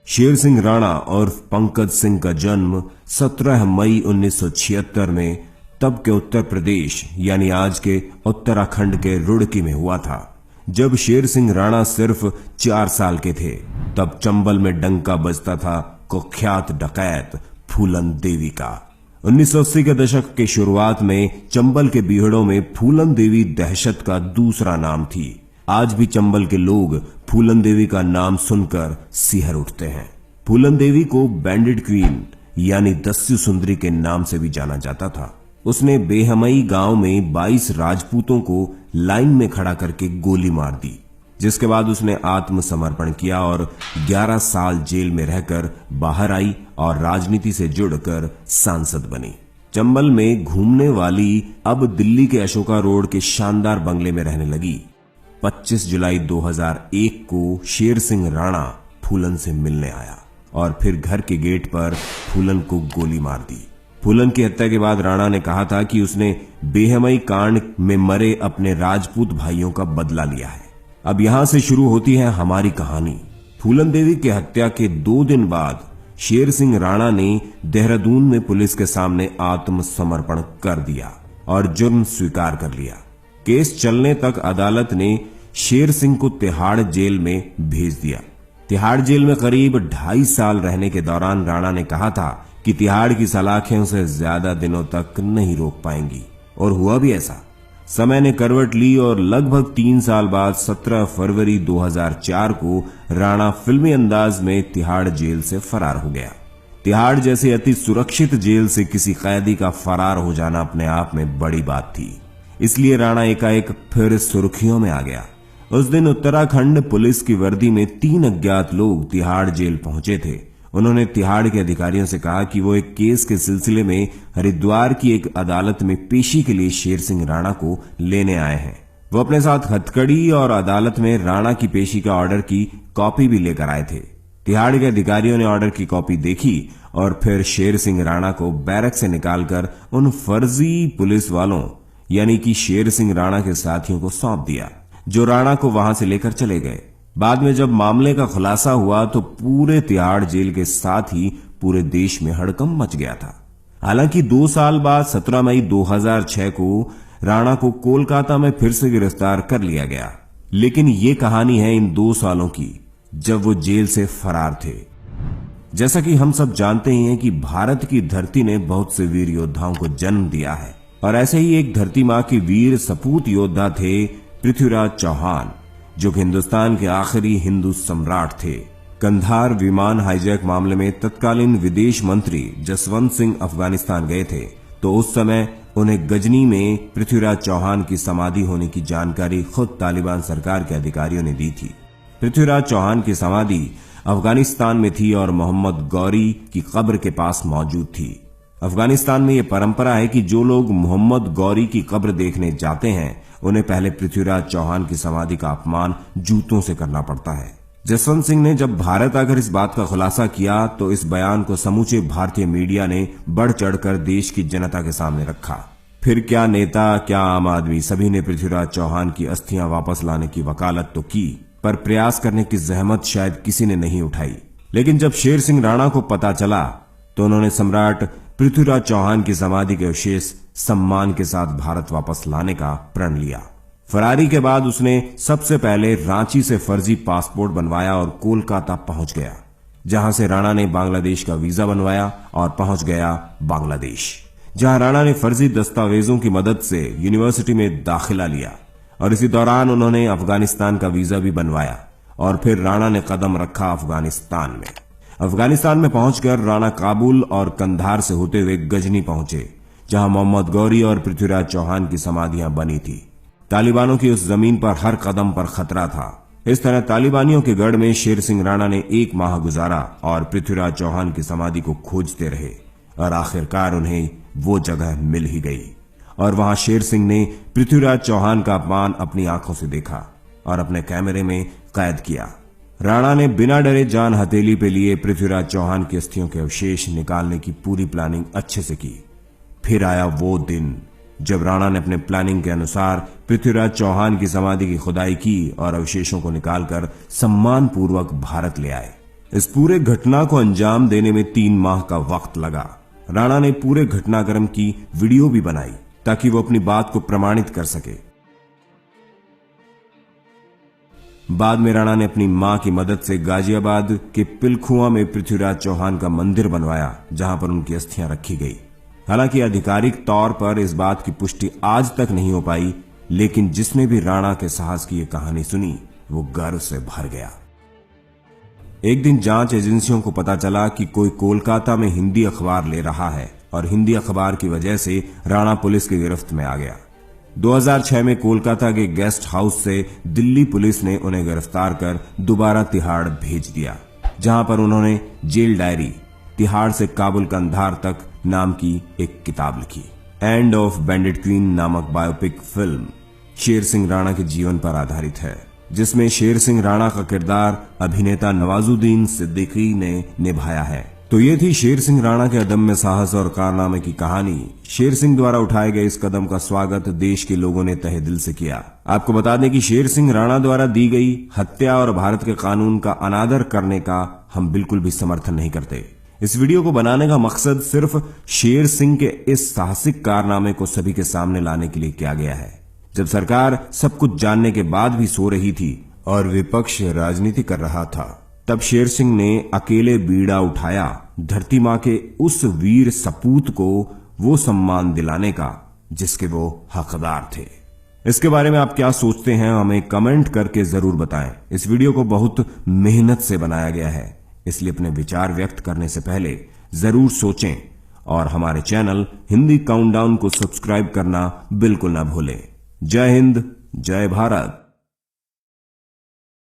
शेर सिंह राणा और पंकज सिंह का जन्म 17 मई 1976 में तब के उत्तर प्रदेश यानी आज के उत्तराखंड के रुड़की में हुआ था। जब शेर सिंह राणा सिर्फ 4 साल के थे तब चंबल में डंका बजता था कुख्यात डकैत फूलन देवी का। 1980 के दशक के शुरुआत में चंबल के बीहड़ों में फूलन देवी दहशत का दूसरा नाम थी। आज भी चंबल के लोग फूलन देवी का नाम सुनकर सिहर उठते हैं। फूलन देवी को बैंडेड क्वीन यानी दस्यु सुंदरी के नाम से भी जाना जाता था। उसने बेहमई गांव में 22 राजपूतों को लाइन में खड़ा करके गोली मार दी, जिसके बाद उसने आत्मसमर्पण किया और 11 साल जेल में रहकर बाहर आई और राजनीति से जुड़कर सांसद बनी। चंबल में घूमने वाली अब दिल्ली के अशोका रोड के शानदार बंगले में रहने लगी। 25 जुलाई 2001 को शेर सिंह राणा फूलन से मिलने आया और फिर घर के गेट पर फूलन को गोली मार दी। फूलन की हत्या के बाद राणा ने कहा था कि उसने बेहमई कांड में मरे अपने राजपूत भाइयों का बदला लिया है। अब यहां से शुरू होती है हमारी कहानी। फूलन देवी की हत्या के 2 दिन बाद शेर सिंह राणा ने देहरादून में पुलिस के सामने आत्मसमर्पण कर दिया और जुर्म स्वीकार कर लिया। केस चलने तक अदालत ने शेर सिंह को तिहाड़ जेल में भेज दिया। तिहाड़ जेल में करीब 2.5 साल रहने के दौरान राणा ने कहा था कि तिहाड़ की सलाखें उसे ज्यादा दिनों तक नहीं रोक पाएंगी, और हुआ भी ऐसा। समय ने करवट ली और लगभग 3 साल बाद 17 फरवरी 2004 को राणा फिल्मी अंदाज में तिहाड़ जेल से फरार हो गया। तिहाड़ जैसे अति सुरक्षित जेल से किसी कैदी का फरार हो जाना अपने आप में बड़ी बात थी, इसलिए राणा एकाएक फिर सुर्खियों में आ गया। उस दिन उत्तराखंड पुलिस की वर्दी में 3 अज्ञात लोग तिहाड़ जेल पहुंचे थे। उन्होंने तिहाड़ के अधिकारियों से कहा कि वो एक केस के सिलसिले में हरिद्वार की एक अदालत में पेशी के लिए शेर सिंह राणा को लेने आए हैं। वो अपने साथ हथकड़ी और अदालत में राणा की पेशी का ऑर्डर की कॉपी भी लेकर आए थे। तिहाड़ के अधिकारियों ने ऑर्डर की कॉपी देखी और फिर शेर सिंह राणा को बैरक से निकालकर उन फर्जी पुलिस वालों यानी कि शेर सिंह राणा के साथियों को सौंप दिया, जो राणा को वहां से लेकर चले गए। बाद में जब मामले का खुलासा हुआ तो पूरे तिहाड़ जेल के साथ ही पूरे देश में हड़कंप मच गया था। हालांकि 2 साल बाद 17 मई 2006 को राणा को कोलकाता में फिर से गिरफ्तार कर लिया गया, लेकिन ये कहानी है इन 2 सालों की जब वो जेल से फरार थे। जैसा कि हम सब जानते ही हैं कि भारत की धरती ने बहुत से वीर योद्धाओं को जन्म दिया है, और ऐसे ही एक धरती मां के वीर सपूत योद्धा थे पृथ्वीराज चौहान, जो कि हिंदुस्तान के आखिरी हिंदू सम्राट थे। कंधार विमान हाईजैक मामले में तत्कालीन विदेश मंत्री जसवंत सिंह अफगानिस्तान गए थे, तो उस समय उन्हें गजनी में पृथ्वीराज चौहान की समाधि होने की जानकारी खुद तालिबान सरकार के अधिकारियों ने दी थी। पृथ्वीराज चौहान की समाधि अफगानिस्तान में थी और मोहम्मद गौरी की कब्र के पास मौजूद थी। अफगानिस्तान में यह परंपरा है कि जो लोग मोहम्मद गौरी की कब्र देखने जाते हैं उन्हें पहले पृथ्वीराज चौहान की समाधि का अपमान जूतों से करना पड़ता है। जसवंत सिंह ने जब भारत आकर इस बात का खुलासा किया तो इस बयान को समूचे भारतीय मीडिया ने बढ़ चढ़कर देश की जनता के सामने रखा। फिर क्या नेता, क्या आम आदमी, सभी ने पृथ्वीराज चौहान की अस्थियां वापस लाने की वकालत तो की, पर प्रयास करने की जहमत शायद किसी ने नहीं उठाई। लेकिन जब शेर सिंह राणा को पता चला तो उन्होंने सम्राट पृथ्वीराज चौहान की समाधि के अवशेष सम्मान के साथ भारत वापस लाने का प्रण लिया। फरारी के बाद उसने सबसे पहले रांची से फर्जी पासपोर्ट बनवाया और कोलकाता पहुंच गया, जहां से राणा ने बांग्लादेश का वीजा बनवाया और पहुंच गया बांग्लादेश, जहां राणा ने फर्जी दस्तावेजों की मदद से यूनिवर्सिटी में दाखिला लिया और इसी दौरान उन्होंने अफगानिस्तान का वीजा भी बनवाया और फिर राणा ने कदम रखा अफगानिस्तान में। अफगानिस्तान में पहुंचकर राणा काबुल और कंधार से होते हुए गजनी पहुंचे, जहां मोहम्मद गौरी और पृथ्वीराज चौहान की समाधियां बनी थी। तालिबानों की उस जमीन पर हर कदम पर खतरा था। इस तरह तालिबानियों के गढ़ में शेर सिंह राणा ने 1 माह गुजारा और पृथ्वीराज चौहान की समाधि को खोजते रहे और आखिरकार उन्हें वो जगह मिल ही गई और वहां शेर सिंह ने पृथ्वीराज चौहान का अपमान अपनी आंखों से देखा और अपने कैमरे में कैद किया। राणा ने बिना डरे जान हथेली पे लिए पृथ्वीराज चौहान की अस्थियों के अवशेष निकालने की पूरी प्लानिंग अच्छे से की। फिर आया वो दिन जब राणा ने अपने प्लानिंग के अनुसार पृथ्वीराज चौहान की समाधि की खुदाई की और अवशेषों को निकालकर सम्मान पूर्वक भारत ले आए। इस पूरे घटना को अंजाम देने में 3 माह का वक्त लगा। राणा ने पूरे घटनाक्रम की वीडियो भी बनाई ताकि वो अपनी बात को प्रमाणित कर सके। बाद में राणा ने अपनी मां की मदद से गाजियाबाद के पिलखुआ में पृथ्वीराज चौहान का मंदिर बनवाया, जहां पर उनकी अस्थियां रखी गई। हालांकि आधिकारिक तौर पर इस बात की पुष्टि आज तक नहीं हो पाई, लेकिन जिसने भी राणा के साहस की यह कहानी सुनी वो गर्व से भर गया। एक दिन जांच एजेंसियों को पता चला कि कोई कोलकाता में हिंदी अखबार ले रहा है और हिंदी अखबार की वजह से राणा पुलिस की गिरफ्त में आ गया। 2006 में कोलकाता के गेस्ट हाउस से दिल्ली पुलिस ने उन्हें गिरफ्तार कर दोबारा तिहाड़ भेज दिया, जहां पर उन्होंने जेल डायरी तिहाड़ से काबुल कंधार तक नाम की एक किताब लिखी। एंड ऑफ बैंडिट क्वीन नामक बायोपिक फिल्म शेर सिंह राणा के जीवन पर आधारित है, जिसमें शेर सिंह राणा का किरदार अभिनेता नवाजुद्दीन सिद्दीकी ने निभाया है। तो ये थी शेर सिंह राणा के अदम्य साहस और कारनामे की कहानी। शेर सिंह द्वारा उठाए गए इस कदम का स्वागत देश के लोगों ने तहे दिल से किया। आपको बता दें कि शेर सिंह राणा द्वारा दी गई हत्या और भारत के कानून का अनादर करने का हम बिल्कुल भी समर्थन नहीं करते। इस वीडियो को बनाने का मकसद सिर्फ शेर सिंह के इस साहसिक कारनामे को सभी के सामने लाने के लिए किया गया है। जब सरकार सब कुछ जानने के बाद भी सो रही थी और विपक्ष राजनीति कर रहा था, तब शेर सिंह ने अकेले बीड़ा उठाया धरती मां के उस वीर सपूत को वो सम्मान दिलाने का जिसके वो हकदार थे। इसके बारे में आप क्या सोचते हैं, हमें कमेंट करके जरूर बताएं। इस वीडियो को बहुत मेहनत से बनाया गया है, इसलिए अपने विचार व्यक्त करने से पहले जरूर सोचें और हमारे चैनल हिंदी काउंटडाउन को सब्सक्राइब करना बिल्कुल ना भूलें। जय हिंद, जय भारत।